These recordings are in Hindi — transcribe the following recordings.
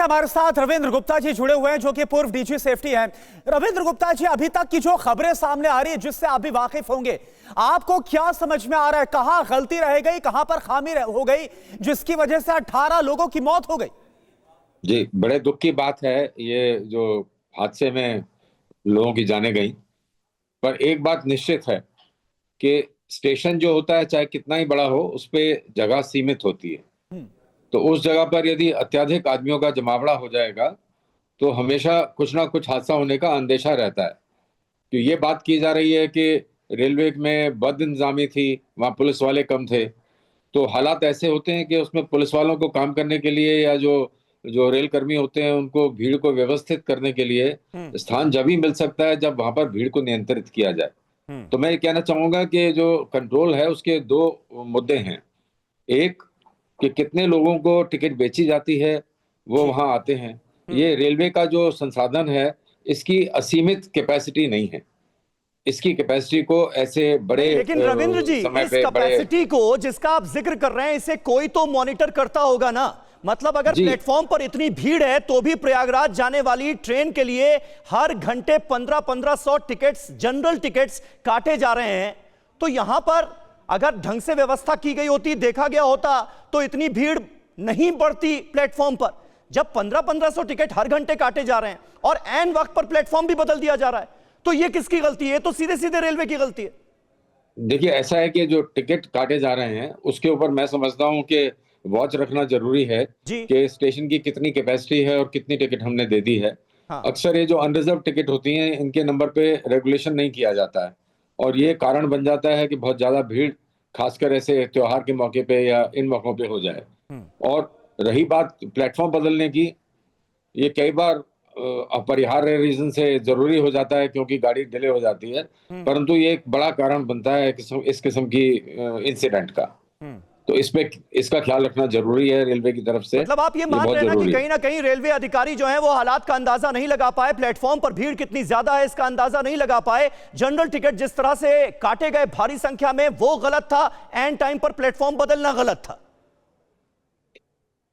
हमारे साथ रविंद्र गुप्ता जी जुड़े हुए हैं, जो कि पूर्व डीजी सेफ्टी हैं। रविंद्र गुप्ता जी, अभी तक की जो खबरें सामने आ रही है, जिससे आप भी वाकिफ होंगे, आपको क्या समझ में आ रहा है? कहां गलती रह गई, कहां पर खामी हो गई, जिसकी वजह से 18 लोगों की मौत हो गई? जी, बड़े दुख की बात है ये जो हादसे में लोगों की जानें गई। पर एक बात निश्चित है कि स्टेशन जो होता है, चाहे कितना ही बड़ा हो, उस पे जगह सीमित होती है। तो उस जगह पर यदि अत्यधिक आदमियों का जमावड़ा हो जाएगा, तो हमेशा कुछ ना कुछ हादसा होने का अंदेशा रहता है। तो ये बात की जा रही है कि रेलवे में बदइंतजामी थी, वहाँ पुलिस वाले कम थे। तो हालात ऐसे होते हैं कि उसमें पुलिस वालों को काम करने के लिए या जो जो रेल कर्मी होते हैं, उनको भीड़ को व्यवस्थित करने के लिए स्थान जब ही मिल सकता है जब वहां पर भीड़ को नियंत्रित किया जाए। तो मैं ये कहना चाहूंगा कि जो कंट्रोल है उसके दो मुद्दे हैं। एक, कि कितने लोगों को टिकट बेची जाती है, वो जी। वहां आते हैं। ये रेलवे का जो संसाधन है, इसकी असीमित कैपेसिटी नहीं है। इसकी कैपेसिटी को ऐसे बड़े नहीं, लेकिन रविंद्र जी, समय इस पे बड़े। कैपेसिटी को जिसका आप जिक्र कर रहे हैं, इसे कोई तो मॉनिटर करता होगा ना। मतलब अगर जी, प्लेटफॉर्म पर इतनी भीड़ है तो भी प्रयागराज जाने वाली ट्रेन के लिए हर घंटे 1500 टिकट्स, जनरल टिकट्स काटे जा रहे हैं। तो यहां पर अगर ढंग से व्यवस्था की गई होती, देखा गया होता, तो इतनी भीड़ नहीं बढ़ती प्लेटफॉर्म पर। जब 1500 टिकट हर घंटे काटे जा रहे हैं और एन वक्त पर प्लेटफॉर्म भी बदल दिया जा रहा है, तो यह किसकी गलती है? तो सीधे सीधे रेलवे की गलती है। देखिए, ऐसा है कि जो टिकट काटे जा रहे हैं उसके ऊपर मैं समझता हूँ कि वॉच रखना जरूरी है जी। कि स्टेशन की कितनी कैपेसिटी है और कितनी टिकट हमने दे दी है। हाँ। अक्सर ये जो अनरिजर्व टिकट होती हैं, इनके नंबर पे रेगुलेशन नहीं किया जाता है और ये कारण बन जाता है कि बहुत ज्यादा भीड़, खासकर ऐसे त्योहार के मौके पे या इन मौकों पे हो जाए। और रही बात प्लेटफॉर्म बदलने की, ये कई बार अपरिहार्य रीजन से जरूरी हो जाता है क्योंकि गाड़ी डिले हो जाती है। परंतु ये एक बड़ा कारण बनता है इस किस्म की इंसिडेंट का। तो इसका ख्याल रखना जरूरी है रेलवे की तरफ से। मतलब आप ये मान बहुत रहे हैं ना कि जरूरी है। कहीं ना कहीं रेलवे अधिकारी जो हैं वो हालात का अंदाजा नहीं लगा पाए, प्लेटफॉर्म पर भीड़ कितनी ज्यादा है इसका अंदाजा नहीं लगा पाए, जनरल टिकट जिस तरह से काटे गए भारी संख्या में वो गलत था, एंड टाइम पर प्लेटफॉर्म बदलना गलत था।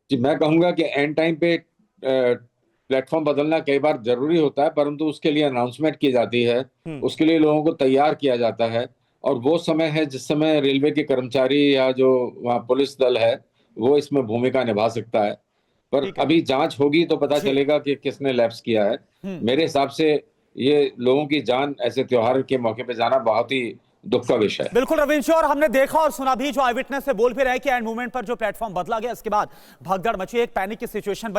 जी, मैं कहूंगा कि एंड टाइम पे प्लेटफॉर्म बदलना कई बार जरूरी होता है, परंतु उसके लिए अनाउंसमेंट की जाती है, उसके लिए लोगों को तैयार किया जाता है और वो समय है जिस समय रेलवे के कर्मचारी या जो वहाँ पुलिस दल है, वो इसमें भूमिका निभा सकता है। पर ठीक है अभी जांच होगी तो पता जी। चलेगा कि किसने लैप्स किया है। मेरे हिसाब से ये लोगों की जान ऐसे त्योहार के मौके पे जाना बहुत ही दुख का विषय है। बिल्कुल रविंद्र जी, और हमने देखा और सुना भी, जो आई विटनेस से बोल भी रहे कि एंड मूवमेंट पर जो प्लेटफॉर्म बदला गया, इसके बाद भगदड़ मची, एक पैनिक की सिचुएशन बनी।